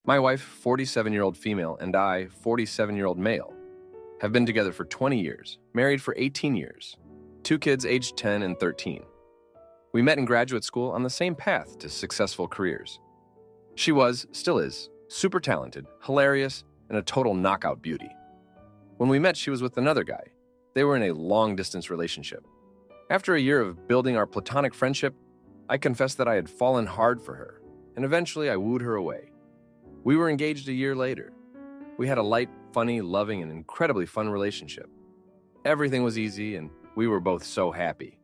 My wife, 47-year-old female, and I, 47-year-old male, have been together for 20 years, married for 18 years, 2 kids aged 10 and 13. We met in graduate school on the same path to successful careers. She was, still is, super talented, hilarious, and a total knockout beauty. When we met, she was with another guy. They were in a long-distance relationship. After a year of building our platonic friendship, I confessed that I had fallen hard for her, and eventually I wooed her away. We were engaged a year later. We had a light, funny, loving, and incredibly fun relationship. Everything was easy, and we were both so happy.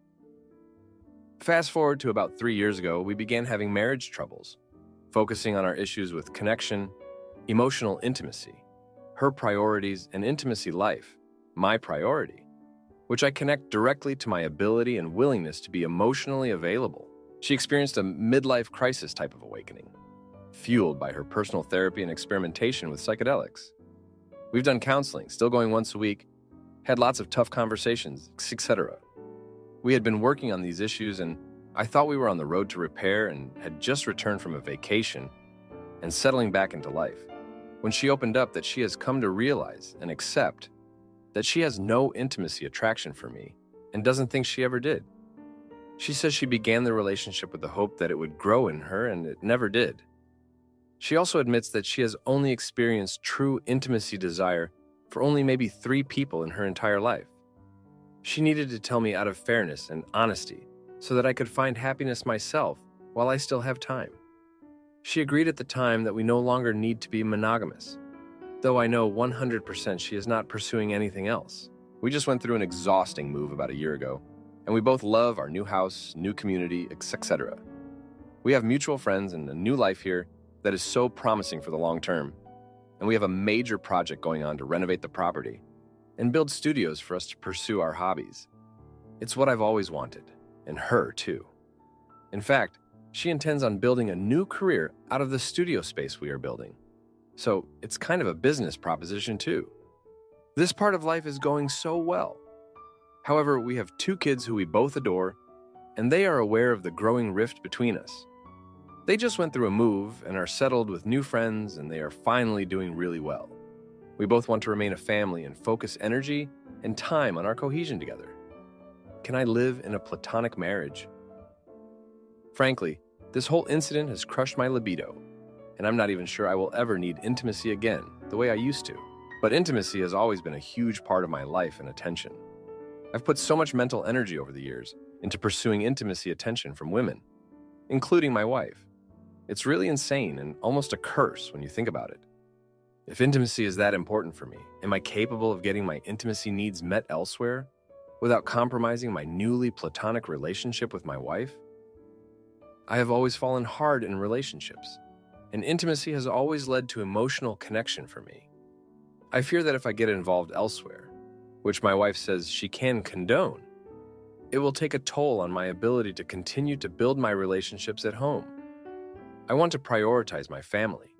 Fast forward to about 3 years ago, we began having marriage troubles, focusing on our issues with connection, emotional intimacy, her priorities and intimacy life, my priority, which I connect directly to my ability and willingness to be emotionally available. She experienced a midlife crisis type of awakening, fueled by her personal therapy and experimentation with psychedelics. We've done counseling, still going once a week, had lots of tough conversations, etc. We had been working on these issues, and I thought we were on the road to repair and had just returned from a vacation and settling back into life, when she opened up that she has come to realize and accept that she has no intimacy attraction for me and doesn't think she ever did. She says she began the relationship with the hope that it would grow in her, and it never did. She also admits that she has only experienced true intimacy desire for only maybe 3 people in her entire life. She needed to tell me out of fairness and honesty so that I could find happiness myself while I still have time. She agreed at the time that we no longer need to be monogamous, though I know 100% she is not pursuing anything else. We just went through an exhausting move about a year ago, and we both love our new house, new community, etc. We have mutual friends and a new life here that is so promising for the long term, and we have a major project going on to renovate the property and build studios for us to pursue our hobbies. It's what I've always wanted, and her too. In fact, she intends on building a new career out of the studio space we are building. So it's kind of a business proposition too. This part of life is going so well. However, we have 2 kids who we both adore, and they are aware of the growing rift between us. They just went through a move and are settled with new friends, and they are finally doing really well. We both want to remain a family and focus energy and time on our cohesion together. Can I live in a platonic marriage? Frankly, this whole incident has crushed my libido, and I'm not even sure I will ever need intimacy again the way I used to. But intimacy has always been a huge part of my life and attention. I've put so much mental energy over the years into pursuing intimacy attention from women, including my wife. It's really insane and almost a curse when you think about it. If intimacy is that important for me, am I capable of getting my intimacy needs met elsewhere without compromising my newly platonic relationship with my wife? I have always fallen hard in relationships, and intimacy has always led to emotional connection for me. I fear that if I get involved elsewhere, which my wife says she can condone, it will take a toll on my ability to continue to build my relationships at home. I want to prioritize my family.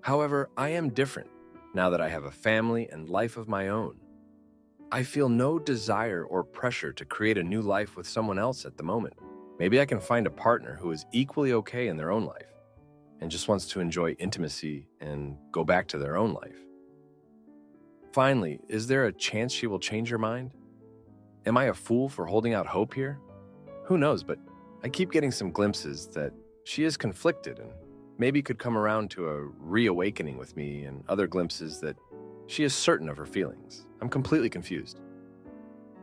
However, I am different now that I have a family and life of my own. I feel no desire or pressure to create a new life with someone else at the moment. Maybe I can find a partner who is equally okay in their own life and just wants to enjoy intimacy and go back to their own life. Finally, is there a chance she will change her mind? Am I a fool for holding out hope here? Who knows, but I keep getting some glimpses that she is conflicted and maybe could come around to a reawakening with me, and other glimpses that she is certain of her feelings. I'm completely confused.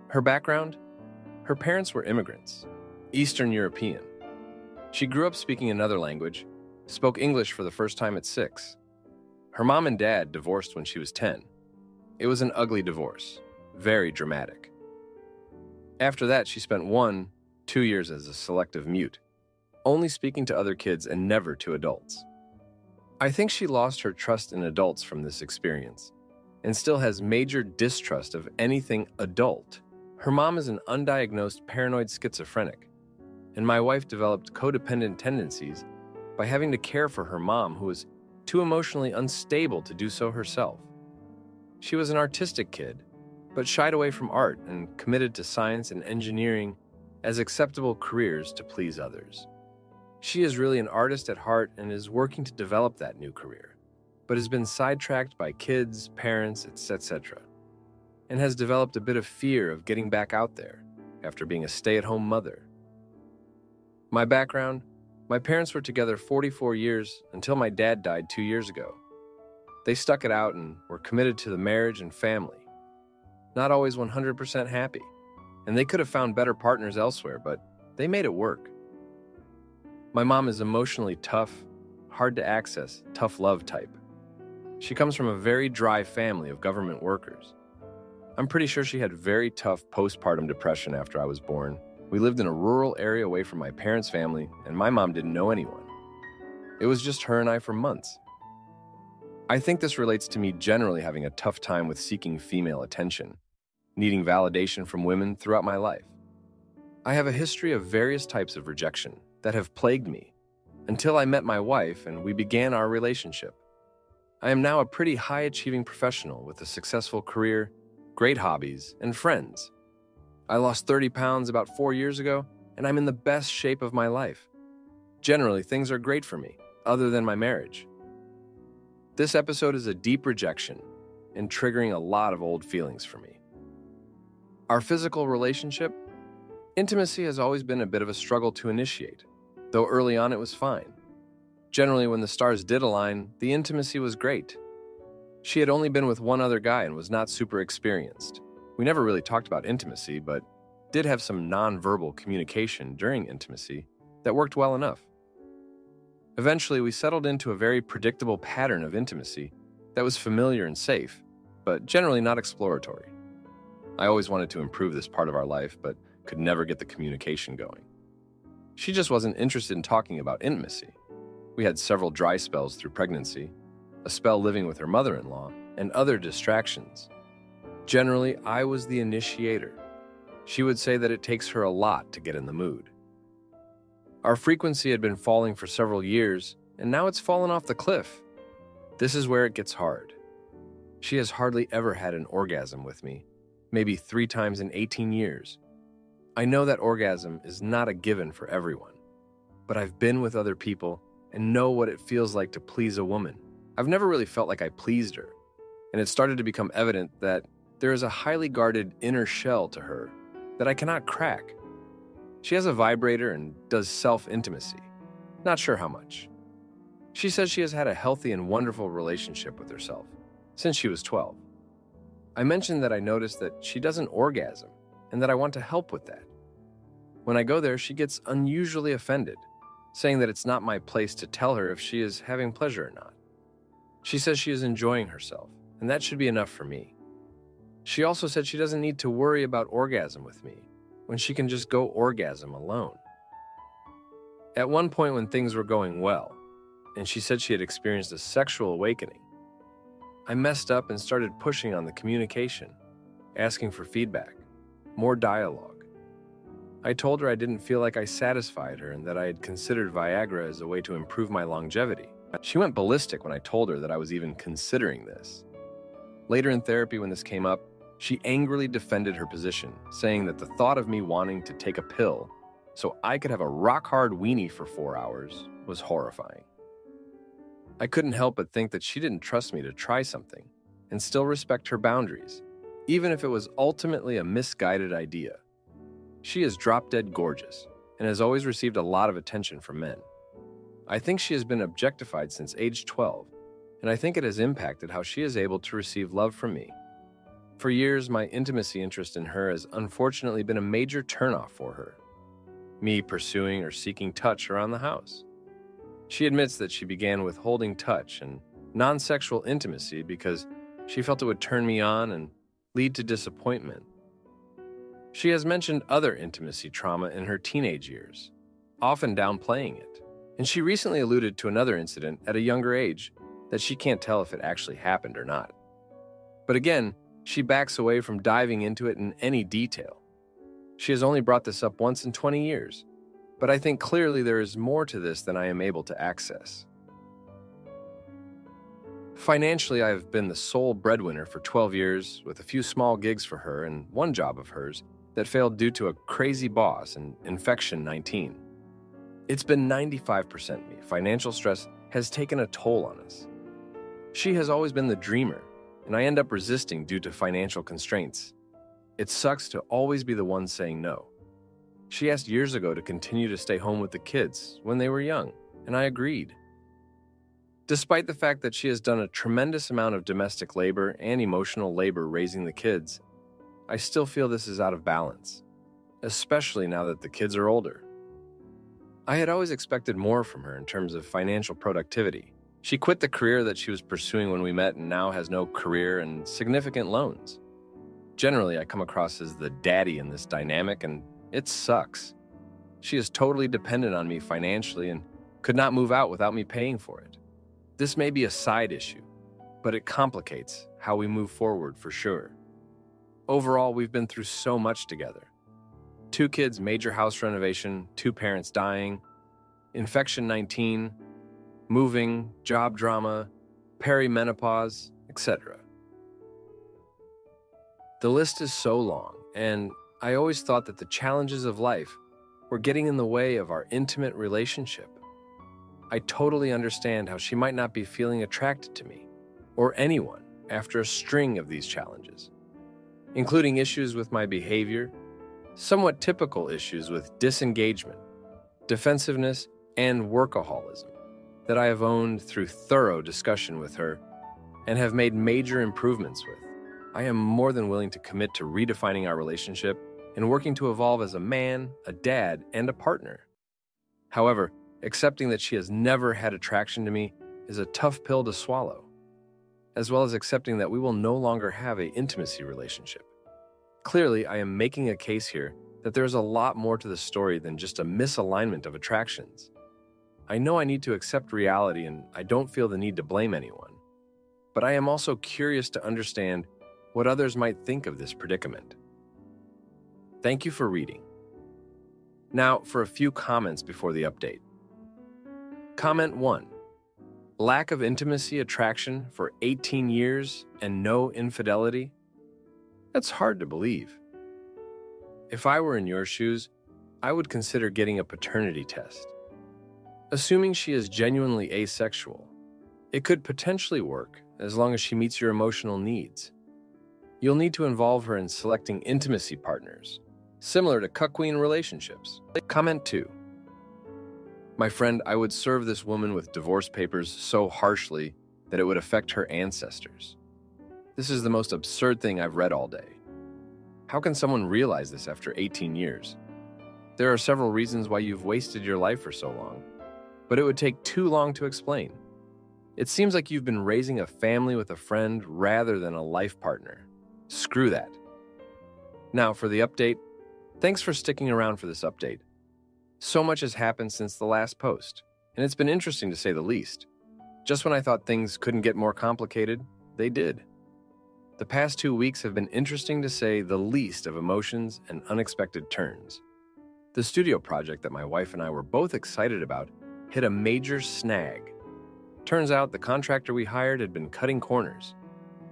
Her background? Her parents were immigrants, Eastern European. She grew up speaking another language, spoke English for the first time at 6. Her mom and dad divorced when she was 10. It was an ugly divorce, very dramatic. After that, she spent 1-2 years as a selective mute, only speaking to other kids and never to adults. I think she lost her trust in adults from this experience and still has major distrust of anything adult. Her mom is an undiagnosed paranoid schizophrenic, and my wife developed codependent tendencies by having to care for her mom, who was too emotionally unstable to do so herself. She was an artistic kid, but shied away from art and committed to science and engineering as acceptable careers to please others. She is really an artist at heart and is working to develop that new career, but has been sidetracked by kids, parents, etc., and has developed a bit of fear of getting back out there after being a stay-at-home mother. My background: my parents were together 44 years until my dad died 2 years ago. They stuck it out and were committed to the marriage and family. Not always 100% happy, and they could have found better partners elsewhere, but they made it work. My mom is emotionally tough, hard to access, tough love type. She comes from a very dry family of government workers. I'm pretty sure she had very tough postpartum depression after I was born. We lived in a rural area away from my parents' family, and my mom didn't know anyone. It was just her and I for months. I think this relates to me generally having a tough time with seeking female attention, needing validation from women throughout my life. I have a history of various types of rejection that have plagued me until I met my wife and we began our relationship. I am now a pretty high-achieving professional with a successful career, great hobbies, and friends. I lost 30 pounds about 4 years ago, and I'm in the best shape of my life. Generally, things are great for me, other than my marriage. This episode is a deep rejection and triggering a lot of old feelings for me. Our physical relationship: intimacy has always been a bit of a struggle to initiate, though early on it was fine. Generally, when the stars did align, the intimacy was great. She had only been with one other guy and was not super experienced. We never really talked about intimacy, but did have some non-verbal communication during intimacy that worked well enough. Eventually, we settled into a very predictable pattern of intimacy that was familiar and safe, but generally not exploratory. I always wanted to improve this part of our life, but could never get the communication going. She just wasn't interested in talking about intimacy. We had several dry spells through pregnancy, a spell living with her mother-in-law, and other distractions. Generally, I was the initiator. She would say that it takes her a lot to get in the mood. Our frequency had been falling for several years, and now it's fallen off the cliff. This is where it gets hard. She has hardly ever had an orgasm with me, maybe 3 times in 18 years. I know that orgasm is not a given for everyone, but I've been with other people and know what it feels like to please a woman. I've never really felt like I pleased her, and it started to become evident that there is a highly guarded inner shell to her that I cannot crack. She has a vibrator and does self-intimacy. Not sure how much. She says she has had a healthy and wonderful relationship with herself since she was 12. I mentioned that I noticed that she doesn't orgasm and that I want to help with that. When I go there, she gets unusually offended, saying that it's not my place to tell her if she is having pleasure or not. She says she is enjoying herself, and that should be enough for me. She also said she doesn't need to worry about orgasm with me, when she can just go orgasm alone. At one point when things were going well, and she said she had experienced a sexual awakening, I messed up and started pushing on the communication, asking for feedback, more dialogue. I told her I didn't feel like I satisfied her and that I had considered Viagra as a way to improve my longevity. She went ballistic when I told her that I was even considering this. Later in therapy, when this came up, she angrily defended her position, saying that the thought of me wanting to take a pill so I could have a rock-hard weenie for 4 hours was horrifying. I couldn't help but think that she didn't trust me to try something and still respect her boundaries, even if it was ultimately a misguided idea. She is drop-dead gorgeous and has always received a lot of attention from men. I think she has been objectified since age 12, and I think it has impacted how she is able to receive love from me. For years, my intimacy interest in her has unfortunately been a major turnoff for her, me pursuing or seeking touch around the house. She admits that she began withholding touch and non-sexual intimacy because she felt it would turn me on and lead to disappointment. She has mentioned other intimacy trauma in her teenage years, often downplaying it, and she recently alluded to another incident at a younger age that she can't tell if it actually happened or not. But again, she backs away from diving into it in any detail. She has only brought this up once in 20 years, but I think clearly there is more to this than I am able to access. Financially, I have been the sole breadwinner for 12 years, with a few small gigs for her and one job of hers that failed due to a crazy boss and Infection 19. It's been 95% me. Financial stress has taken a toll on us. She has always been the dreamer, and I end up resisting due to financial constraints. It sucks to always be the one saying no. She asked years ago to continue to stay home with the kids when they were young, and I agreed. Despite the fact that she has done a tremendous amount of domestic labor and emotional labor raising the kids, I still feel this is out of balance, especially now that the kids are older. I had always expected more from her in terms of financial productivity. She quit the career that she was pursuing when we met and now has no career and significant loans. Generally, I come across as the daddy in this dynamic, and it sucks. She is totally dependent on me financially and could not move out without me paying for it. This may be a side issue, but it complicates how we move forward for sure. Overall, we've been through so much together. 2 kids, major house renovation, 2 parents dying, infection 19, moving, job drama, perimenopause, etc. The list is so long, and I always thought that the challenges of life were getting in the way of our intimate relationship. I totally understand how she might not be feeling attracted to me or anyone after a string of these challenges, including issues with my behavior, somewhat typical issues with disengagement, defensiveness, and workaholism that I have owned through thorough discussion with her and have made major improvements with. I am more than willing to commit to redefining our relationship and working to evolve as a man, a dad, and a partner. However, accepting that she has never had attraction to me is a tough pill to swallow, as well as accepting that we will no longer have an intimacy relationship. Clearly, I am making a case here that there is a lot more to the story than just a misalignment of attractions. I know I need to accept reality and I don't feel the need to blame anyone, but I am also curious to understand what others might think of this predicament. Thank you for reading. Now for a few comments before the update. Comment 1. Lack of intimacy attraction for 18 years and no infidelity? That's hard to believe. If I were in your shoes, I would consider getting a paternity test. Assuming she is genuinely asexual, it could potentially work as long as she meets your emotional needs. You'll need to involve her in selecting intimacy partners, similar to cuck-queen relationships. Comment 2. My friend, I would serve this woman with divorce papers so harshly that it would affect her ancestors. This is the most absurd thing I've read all day. How can someone realize this after 18 years? There are several reasons why you've wasted your life for so long, but it would take too long to explain. It seems like you've been raising a family with a friend rather than a life partner. Screw that. Now for the update. Thanks for sticking around for this update. So much has happened since the last post, and it's been interesting to say the least. Just when I thought things couldn't get more complicated, they did. The past 2 weeks have been interesting to say the least of emotions and unexpected turns. The studio project that my wife and I were both excited about hit a major snag. Turns out the contractor we hired had been cutting corners,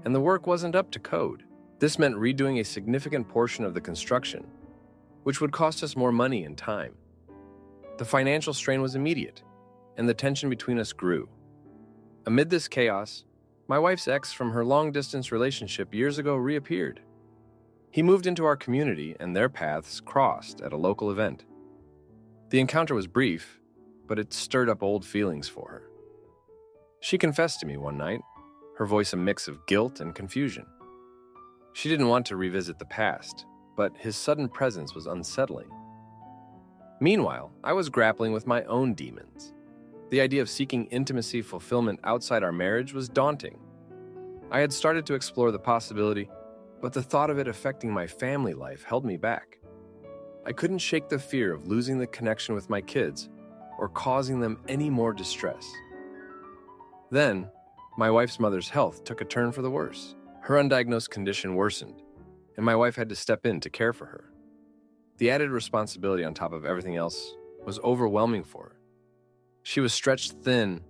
and the work wasn't up to code. This meant redoing a significant portion of the construction, which would cost us more money and time. The financial strain was immediate, and the tension between us grew. Amid this chaos, my wife's ex from her long-distance relationship years ago reappeared. He moved into our community, and their paths crossed at a local event. The encounter was brief, but it stirred up old feelings for her. She confessed to me one night, her voice a mix of guilt and confusion. She didn't want to revisit the past, but his sudden presence was unsettling. Meanwhile, I was grappling with my own demons. The idea of seeking intimacy fulfillment outside our marriage was daunting. I had started to explore the possibility, but the thought of it affecting my family life held me back. I couldn't shake the fear of losing the connection with my kids or causing them any more distress. Then, my wife's mother's health took a turn for the worse. Her undiagnosed condition worsened, and my wife had to step in to care for her. The added responsibility on top of everything else was overwhelming for her. She was stretched thin,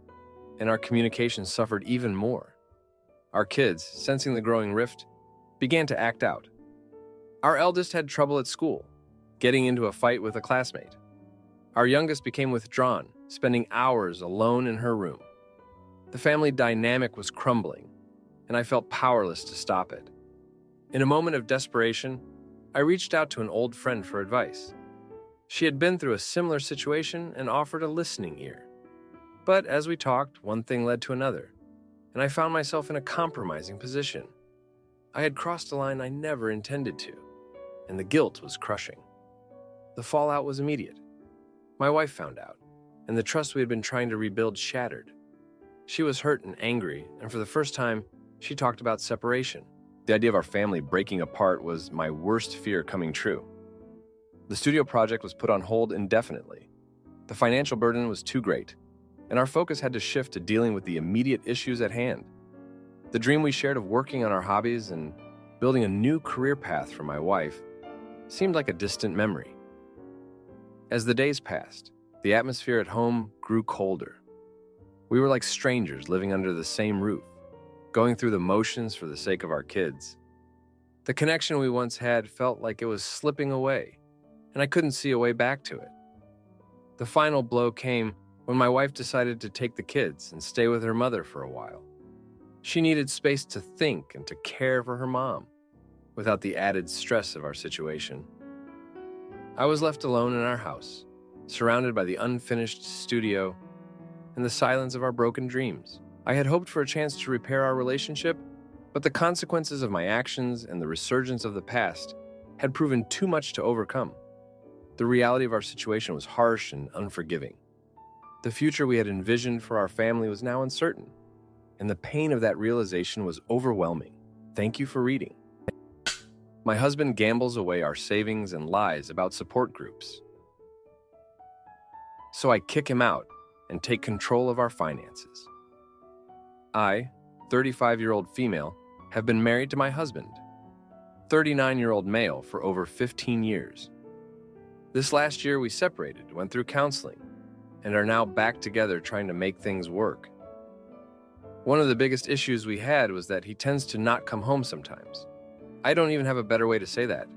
and our communication suffered even more. Our kids, sensing the growing rift, began to act out. Our eldest had trouble at school, getting into a fight with a classmate. Our youngest became withdrawn, spending hours alone in her room. The family dynamic was crumbling, and I felt powerless to stop it. In a moment of desperation, I reached out to an old friend for advice. She had been through a similar situation and offered a listening ear. But as we talked, one thing led to another, and I found myself in a compromising position. I had crossed a line I never intended to, and the guilt was crushing. The fallout was immediate. My wife found out, and the trust we had been trying to rebuild shattered. She was hurt and angry, and for the first time, she talked about separation. The idea of our family breaking apart was my worst fear coming true. The studio project was put on hold indefinitely. The financial burden was too great, and our focus had to shift to dealing with the immediate issues at hand. The dream we shared of working on our hobbies and building a new career path for my wife seemed like a distant memory. As the days passed, the atmosphere at home grew colder. We were like strangers living under the same roof, going through the motions for the sake of our kids. The connection we once had felt like it was slipping away, and I couldn't see a way back to it. The final blow came when my wife decided to take the kids and stay with her mother for a while. She needed space to think and to care for her mom, without the added stress of our situation. I was left alone in our house, surrounded by the unfinished studio and the silence of our broken dreams. I had hoped for a chance to repair our relationship, but the consequences of my actions and the resurgence of the past had proven too much to overcome. The reality of our situation was harsh and unforgiving. The future we had envisioned for our family was now uncertain, and the pain of that realization was overwhelming. Thank you for reading. My husband gambles away our savings and lies about support groups. So I kick him out and take control of our finances. I, 35-year-old female, have been married to my husband, 39-year-old male, for over 15 years. This last year we separated, went through counseling, and are now back together trying to make things work. One of the biggest issues we had was that he tends to not come home sometimes. I don't even have a better way to say that.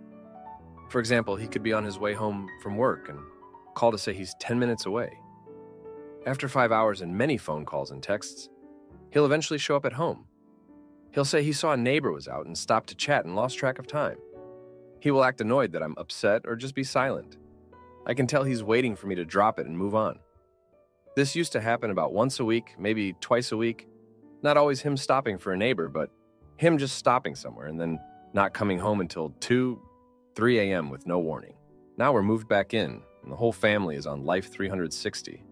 For example, he could be on his way home from work and call to say he's 10 minutes away. After 5 hours and many phone calls and texts, he'll eventually show up at home. He'll say he saw a neighbor was out and stopped to chat and lost track of time. He will act annoyed that I'm upset or just be silent. I can tell he's waiting for me to drop it and move on. This used to happen about once a week, maybe twice a week. Not always him stopping for a neighbor, but him just stopping somewhere and then not coming home until 2, 3 a.m. with no warning. Now we're moved back in, and the whole family is on Life 360.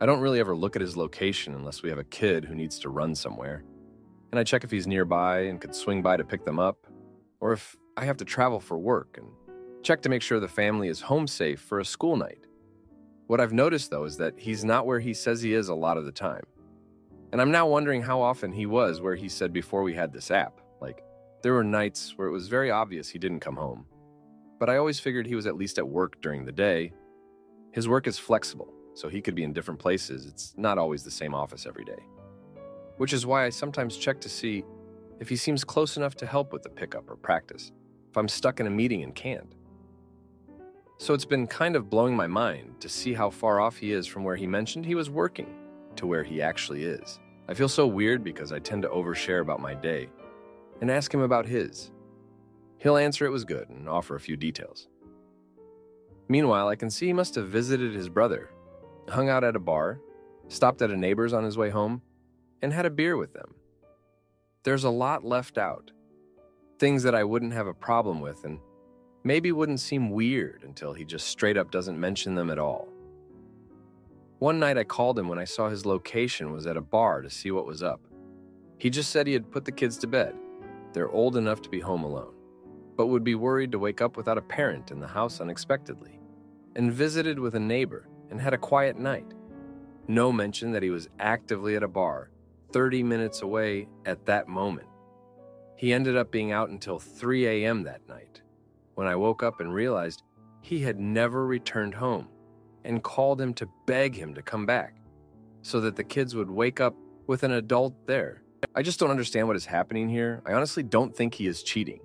I don't really ever look at his location unless we have a kid who needs to run somewhere. And I check if he's nearby and could swing by to pick them up, or if I have to travel for work, and check to make sure the family is home safe for a school night. What I've noticed, though, is that he's not where he says he is a lot of the time. And I'm now wondering how often he was where he said before we had this app. Like, there were nights where it was very obvious he didn't come home. But I always figured he was at least at work during the day. His work is flexible, so he could be in different places. It's not always the same office every day. Which is why I sometimes check to see if he seems close enough to help with the pickup or practice, if I'm stuck in a meeting and can't. So it's been kind of blowing my mind to see how far off he is from where he mentioned he was working to where he actually is. I feel so weird because I tend to overshare about my day and ask him about his. He'll answer it was good and offer a few details. Meanwhile, I can see he must have visited his brother, hung out at a bar, stopped at a neighbor's on his way home, and had a beer with them. There's a lot left out, things that I wouldn't have a problem with and maybe wouldn't seem weird until he just straight up doesn't mention them at all. One night I called him when I saw his location was at a bar to see what was up. He just said he had put the kids to bed. They're old enough to be home alone, but would be worried to wake up without a parent in the house unexpectedly, and visited with a neighbor and had a quiet night. No mention that he was actively at a bar 30 minutes away at that moment. He ended up being out until 3 a.m. that night, when I woke up and realized he had never returned home, and called him to beg him to come back so that the kids would wake up with an adult there. I just don't understand what is happening here. I honestly don't think he is cheating.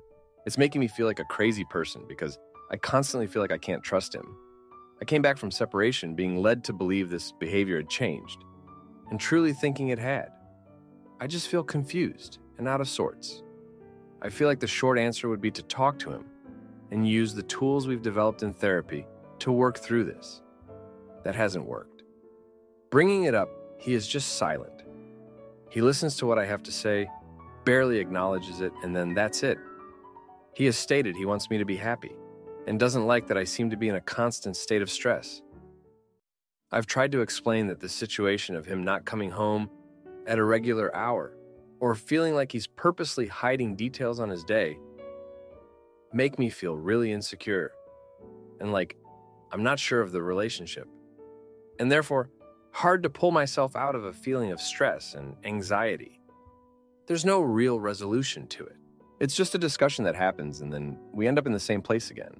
It's making me feel like a crazy person because I constantly feel like I can't trust him. I came back from separation being led to believe this behavior had changed, and truly thinking it had. I just feel confused and out of sorts. I feel like the short answer would be to talk to him and use the tools we've developed in therapy to work through this. That hasn't worked. Bringing it up, he is just silent. He listens to what I have to say, barely acknowledges it, and then that's it. He has stated he wants me to be happy and doesn't like that I seem to be in a constant state of stress. I've tried to explain that the situation of him not coming home at a regular hour or feeling like he's purposely hiding details on his day make me feel really insecure and like I'm not sure of the relationship, and therefore hard to pull myself out of a feeling of stress and anxiety. There's no real resolution to it. It's just a discussion that happens and then we end up in the same place again.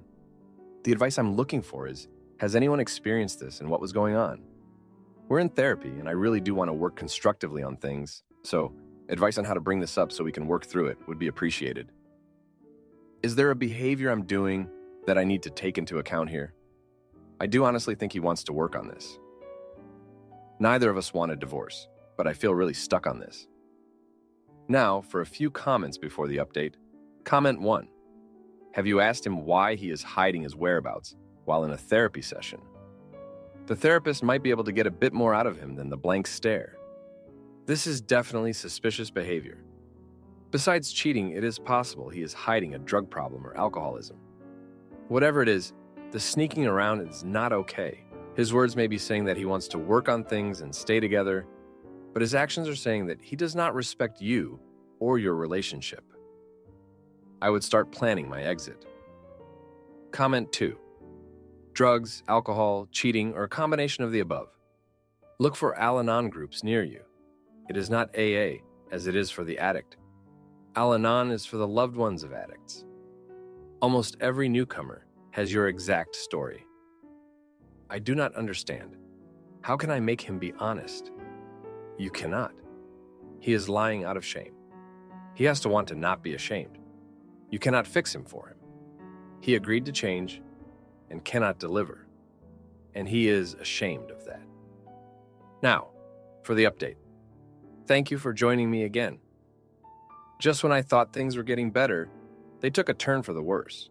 The advice I'm looking for is, has anyone experienced this and what was going on? We're in therapy and I really do want to work constructively on things, so advice on how to bring this up so we can work through it would be appreciated. Is there a behavior I'm doing that I need to take into account here? I do honestly think he wants to work on this. Neither of us want a divorce, but I feel really stuck on this. Now, for a few comments before the update. Comment 1. Have you asked him why he is hiding his whereabouts while in a therapy session? The therapist might be able to get a bit more out of him than the blank stare. This is definitely suspicious behavior. Besides cheating, it is possible he is hiding a drug problem or alcoholism. Whatever it is, the sneaking around is not okay. His words may be saying that he wants to work on things and stay together, but his actions are saying that he does not respect you or your relationship. I would start planning my exit. Comment 2. Drugs, alcohol, cheating, or a combination of the above. Look for Al-Anon groups near you. It is not AA, as it is for the addict. Al-Anon is for the loved ones of addicts. Almost every newcomer has your exact story. I do not understand. How can I make him be honest? You cannot. He is lying out of shame. He has to want to not be ashamed. You cannot fix him for him. He agreed to change and cannot deliver, and he is ashamed of that. Now, for the update. Thank you for joining me again. Just when I thought things were getting better, they took a turn for the worse.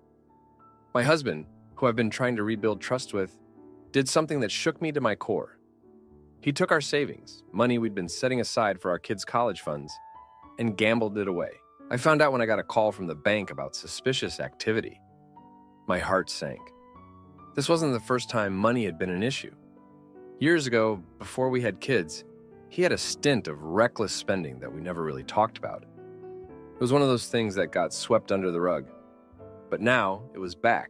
My husband, who I've been trying to rebuild trust with, did something that shook me to my core. He took our savings, money we'd been setting aside for our kids' college funds, and gambled it away. I found out when I got a call from the bank about suspicious activity. My heart sank. This wasn't the first time money had been an issue. Years ago, before we had kids, he had a stint of reckless spending that we never really talked about. It was one of those things that got swept under the rug. But now, it was back,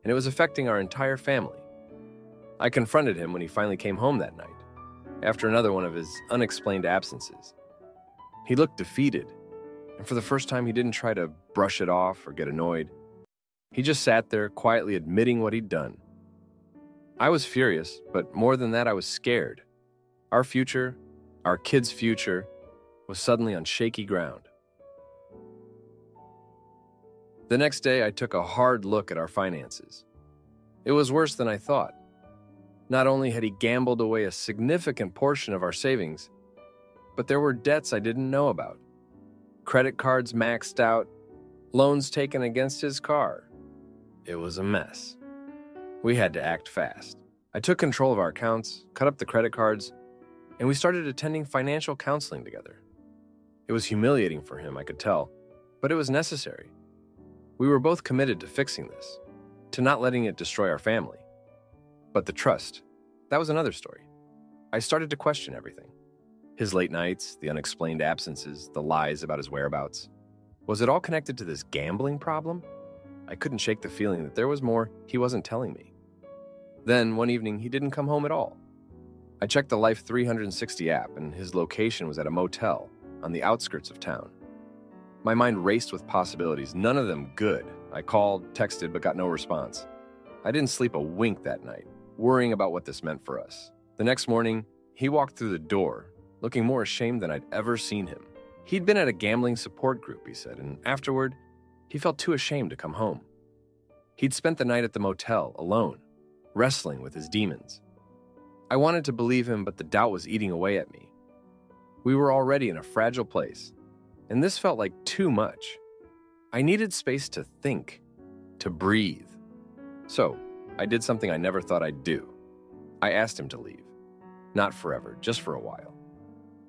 and it was affecting our entire family. I confronted him when he finally came home that night, after another one of his unexplained absences. He looked defeated, and for the first time he didn't try to brush it off or get annoyed. He just sat there quietly admitting what he'd done. I was furious, but more than that I was scared. Our future, our kids' future, was suddenly on shaky ground. The next day I took a hard look at our finances. It was worse than I thought. Not only had he gambled away a significant portion of our savings, but there were debts I didn't know about. Credit cards maxed out, loans taken against his car. It was a mess. We had to act fast. I took control of our accounts, cut up the credit cards, and we started attending financial counseling together. It was humiliating for him, I could tell, but it was necessary. We were both committed to fixing this, to not letting it destroy our family. But the trust, that was another story. I started to question everything. His late nights, the unexplained absences, the lies about his whereabouts. Was it all connected to this gambling problem? I couldn't shake the feeling that there was more he wasn't telling me. Then, one evening, he didn't come home at all. I checked the Life 360 app, and his location was at a motel on the outskirts of town. My mind raced with possibilities, none of them good. I called, texted, but got no response. I didn't sleep a wink that night, worrying about what this meant for us. The next morning, he walked through the door, looking more ashamed than I'd ever seen him. He'd been at a gambling support group, he said, and afterward, he felt too ashamed to come home. He'd spent the night at the motel, alone, wrestling with his demons. I wanted to believe him, but the doubt was eating away at me. We were already in a fragile place, and this felt like too much. I needed space to think, to breathe. So, I did something I never thought I'd do. I asked him to leave. Not forever, just for a while.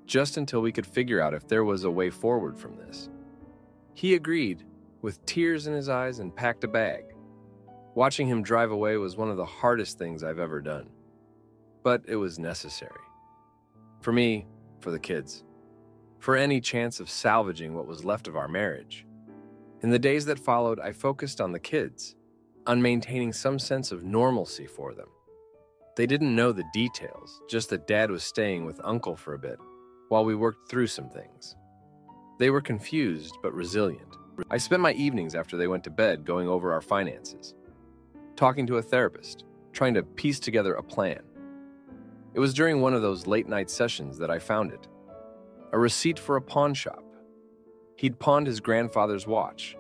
Just until we could figure out if there was a way forward from this. He agreed, with tears in his eyes, and packed a bag. Watching him drive away was one of the hardest things I've ever done. But it was necessary. For me, for the kids. For any chance of salvaging what was left of our marriage. In the days that followed, I focused on the kids, on maintaining some sense of normalcy for them. They didn't know the details, just that Dad was staying with Uncle for a bit, while we worked through some things. They were confused but resilient. I spent my evenings after they went to bed going over our finances, talking to a therapist, trying to piece together a plan. It was during one of those late-night sessions that I found it. A receipt for a pawn shop. He'd pawned his grandfather's watch,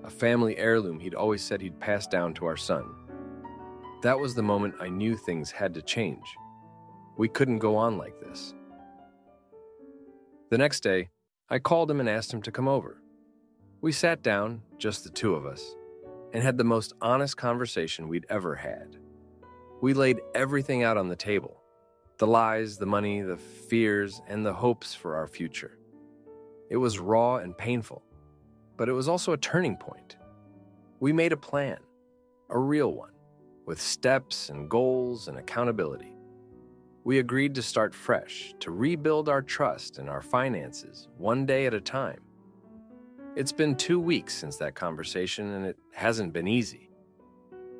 a family heirloom he'd always said he'd pass down to our son. That was the moment I knew things had to change. We couldn't go on like this. The next day, I called him and asked him to come over. We sat down, just the two of us, and had the most honest conversation we'd ever had. We laid everything out on the table. The lies, the money, the fears, and the hopes for our future. It was raw and painful, but it was also a turning point. We made a plan, a real one, with steps and goals and accountability. We agreed to start fresh, to rebuild our trust and our finances, one day at a time. It's been 2 weeks since that conversation, and it hasn't been easy.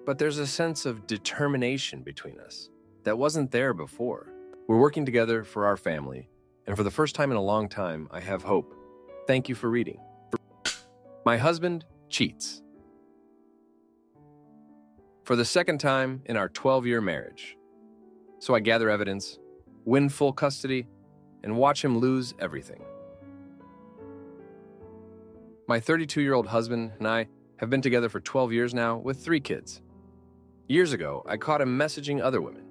But there's a sense of determination between us that wasn't there before. We're working together for our family, and for the first time in a long time, I have hope. Thank you for reading. My husband cheats. For the second time in our 12-year marriage. So I gather evidence, win full custody, and watch him lose everything. My 32-year-old husband and I have been together for 12 years now with 3 kids. Years ago, I caught him messaging other women,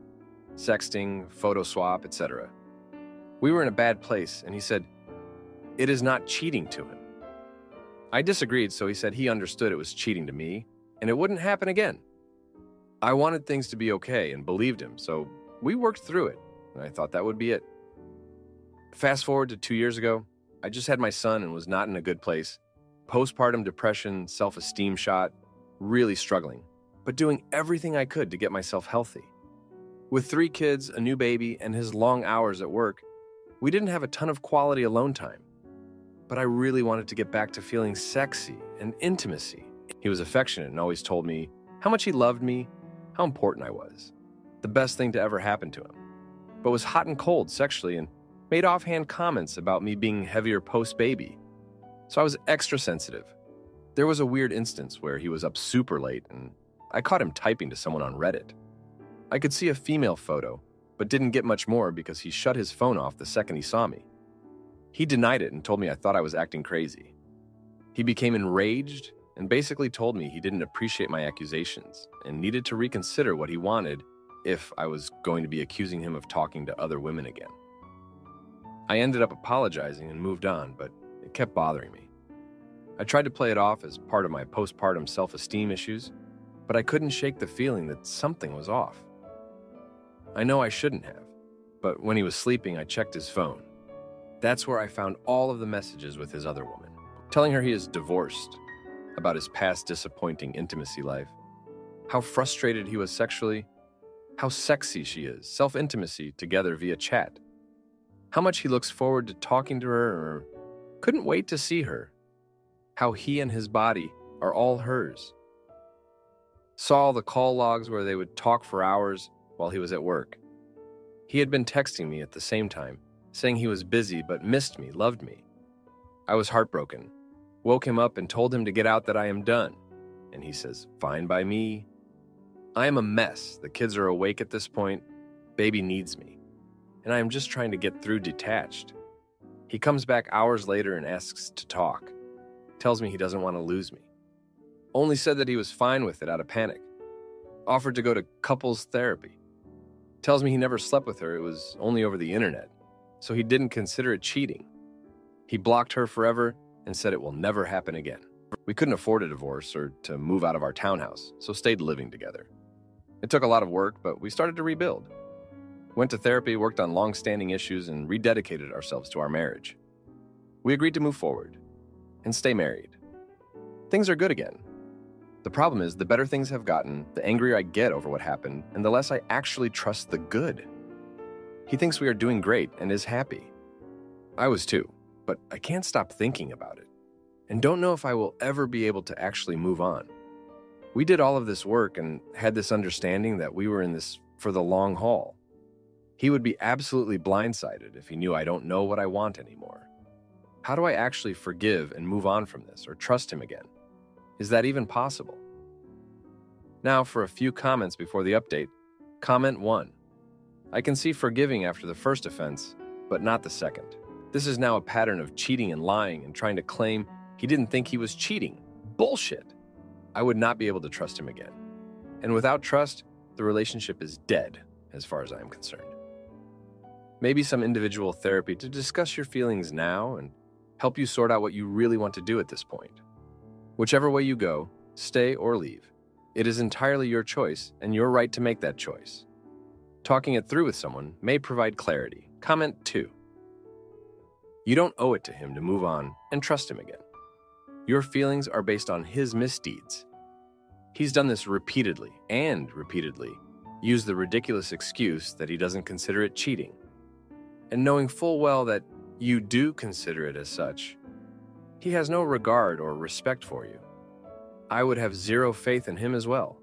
sexting, photo swap, etc. We were in a bad place, and he said, "It is not cheating to him." I disagreed, so he said he understood it was cheating to me, and it wouldn't happen again. I wanted things to be okay and believed him, so we worked through it, and I thought that would be it. Fast forward to 2 years ago, I just had my son and was not in a good place. Postpartum depression, self-esteem shot, really struggling, but doing everything I could to get myself healthy. With 3 kids, a new baby, and his long hours at work, we didn't have a ton of quality alone time. But I really wanted to get back to feeling sexy and intimacy. He was affectionate and always told me how much he loved me, how important I was. The best thing to ever happen to him. But was hot and cold sexually and made offhand comments about me being heavier post-baby. So I was extra sensitive. There was a weird instance where he was up super late and I caught him typing to someone on Reddit. I could see a female photo, but didn't get much more because he shut his phone off the second he saw me. He denied it and told me I thought I was acting crazy. He became enraged and basically told me he didn't appreciate my accusations and needed to reconsider what he wanted if I was going to be accusing him of talking to other women again. I ended up apologizing and moved on, but it kept bothering me. I tried to play it off as part of my postpartum self-esteem issues, but I couldn't shake the feeling that something was off. I know I shouldn't have, but when he was sleeping, I checked his phone. That's where I found all of the messages with his other woman, telling her he is divorced, about his past disappointing intimacy life, how frustrated he was sexually, how sexy she is, self-intimacy together via chat, how much he looks forward to talking to her or couldn't wait to see her, how he and his body are all hers. Saw the call logs where they would talk for hours while he was at work. He had been texting me at the same time, saying he was busy but missed me, loved me. I was heartbroken, woke him up and told him to get out that I am done. And he says, "Fine by me." I am a mess. The kids are awake at this point. Baby needs me. And I am just trying to get through detached. He comes back hours later and asks to talk. Tells me he doesn't want to lose me. Only said that he was fine with it out of panic. Offered to go to couples therapy. Tells me he never slept with her, it was only over the internet, so he didn't consider it cheating. He blocked her forever and said it will never happen again. We couldn't afford a divorce or to move out of our townhouse, so stayed living together. It took a lot of work, but we started to rebuild. Went to therapy, worked on long-standing issues, and rededicated ourselves to our marriage. We agreed to move forward and stay married. Things are good again. The problem is, the better things have gotten, the angrier I get over what happened, and the less I actually trust the good. He thinks we are doing great and is happy. I was too, but I can't stop thinking about it, and don't know if I will ever be able to actually move on. We did all of this work and had this understanding that we were in this for the long haul. He would be absolutely blindsided if he knew I don't know what I want anymore. How do I actually forgive and move on from this or trust him again? Is that even possible? Now for a few comments before the update. Comment 1. I can see forgiving after the first offense, but not the second. This is now a pattern of cheating and lying and trying to claim he didn't think he was cheating. Bullshit! I would not be able to trust him again. And without trust, the relationship is dead, as far as I am concerned. Maybe some individual therapy to discuss your feelings now and help you sort out what you really want to do at this point. Whichever way you go, stay or leave. It is entirely your choice and your right to make that choice. Talking it through with someone may provide clarity. Comment 2. You don't owe it to him to move on and trust him again. Your feelings are based on his misdeeds. He's done this repeatedly and repeatedly, used the ridiculous excuse that he doesn't consider it cheating. And knowing full well that you do consider it as such, he has no regard or respect for you. I would have zero faith in him as well.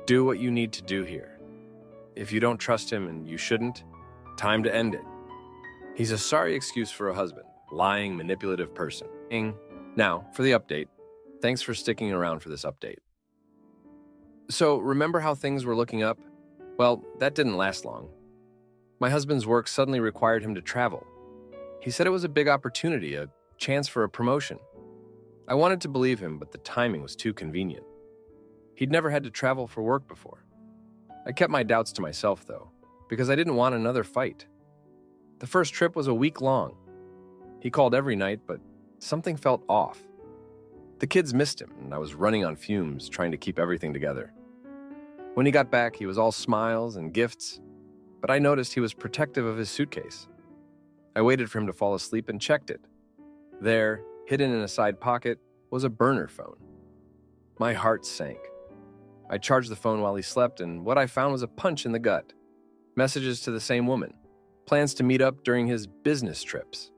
Do what you need to do here. If you don't trust him and you shouldn't, time to end it. He's a sorry excuse for a husband, lying, manipulative person. Now, for the update. Thanks for sticking around for this update. So, remember how things were looking up? Well, that didn't last long. My husband's work suddenly required him to travel. He said it was a big opportunity, a chance for a promotion. I wanted to believe him, but the timing was too convenient. He'd never had to travel for work before. I kept my doubts to myself, though, because I didn't want another fight. The first trip was a week long. He called every night, but something felt off. The kids missed him, and I was running on fumes, trying to keep everything together. When he got back, he was all smiles and gifts, but I noticed he was protective of his suitcase. I waited for him to fall asleep and checked it. There, hidden in a side pocket, was a burner phone. My heart sank. I charged the phone while he slept, and what I found was a punch in the gut. Messages to the same woman. Plans to meet up during his business trips.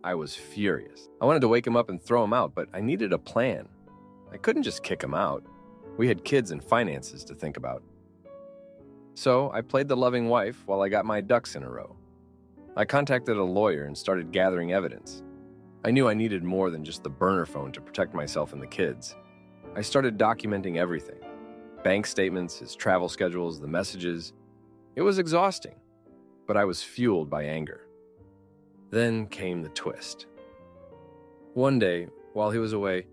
I was furious. I wanted to wake him up and throw him out, but I needed a plan. I couldn't just kick him out. We had kids and finances to think about. So I played the loving wife while I got my ducks in a row. I contacted a lawyer and started gathering evidence. I knew I needed more than just the burner phone to protect myself and the kids. I started documenting everything. Bank statements, his travel schedules, the messages. It was exhausting, but I was fueled by anger. Then came the twist. One day, while he was away,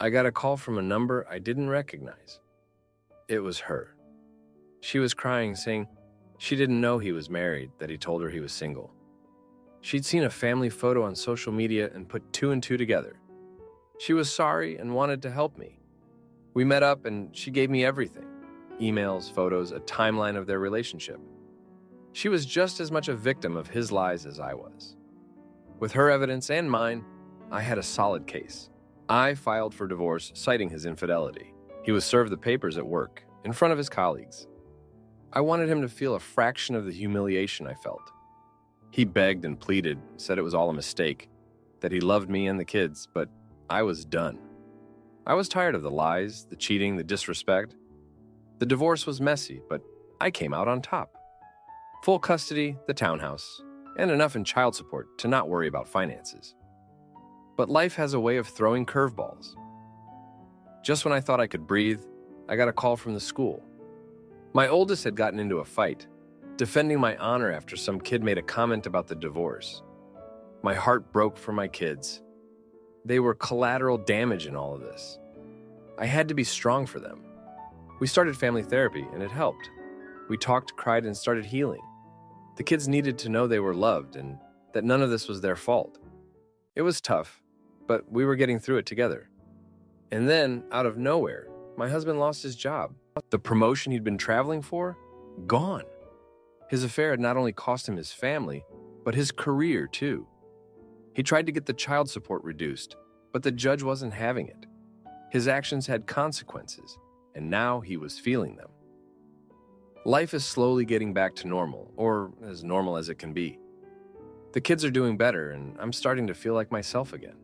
I got a call from a number I didn't recognize. It was her. She was crying, saying she didn't know he was married, that he told her he was single. She'd seen a family photo on social media and put 2 and 2 together. She was sorry and wanted to help me. We met up and she gave me everything. Emails, photos, a timeline of their relationship. She was just as much a victim of his lies as I was. With her evidence and mine, I had a solid case. I filed for divorce, citing his infidelity. He was served the papers at work, in front of his colleagues. I wanted him to feel a fraction of the humiliation I felt. He begged and pleaded, said it was all a mistake, that he loved me and the kids, but I was done. I was tired of the lies, the cheating, the disrespect. The divorce was messy, but I came out on top. Full custody, the townhouse, and enough in child support to not worry about finances. But life has a way of throwing curveballs. Just when I thought I could breathe, I got a call from the school. My oldest had gotten into a fight, defending my honor after some kid made a comment about the divorce. My heart broke for my kids. They were collateral damage in all of this. I had to be strong for them. We started family therapy, and it helped. We talked, cried, and started healing. The kids needed to know they were loved and that none of this was their fault. It was tough, but we were getting through it together. And then, out of nowhere, my husband lost his job. The promotion he'd been traveling for? Gone. His affair had not only cost him his family, but his career too. He tried to get the child support reduced, but the judge wasn't having it. His actions had consequences, and now he was feeling them. Life is slowly getting back to normal, or as normal as it can be. The kids are doing better, and I'm starting to feel like myself again.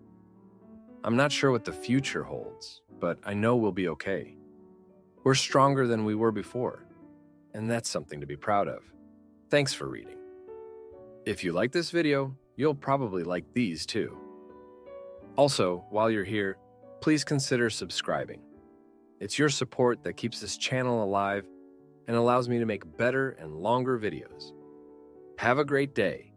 I'm not sure what the future holds, but I know we'll be okay. We're stronger than we were before, and that's something to be proud of. Thanks for reading. If you like this video, you'll probably like these too. Also, while you're here, please consider subscribing. It's your support that keeps this channel alive and allows me to make better and longer videos. Have a great day.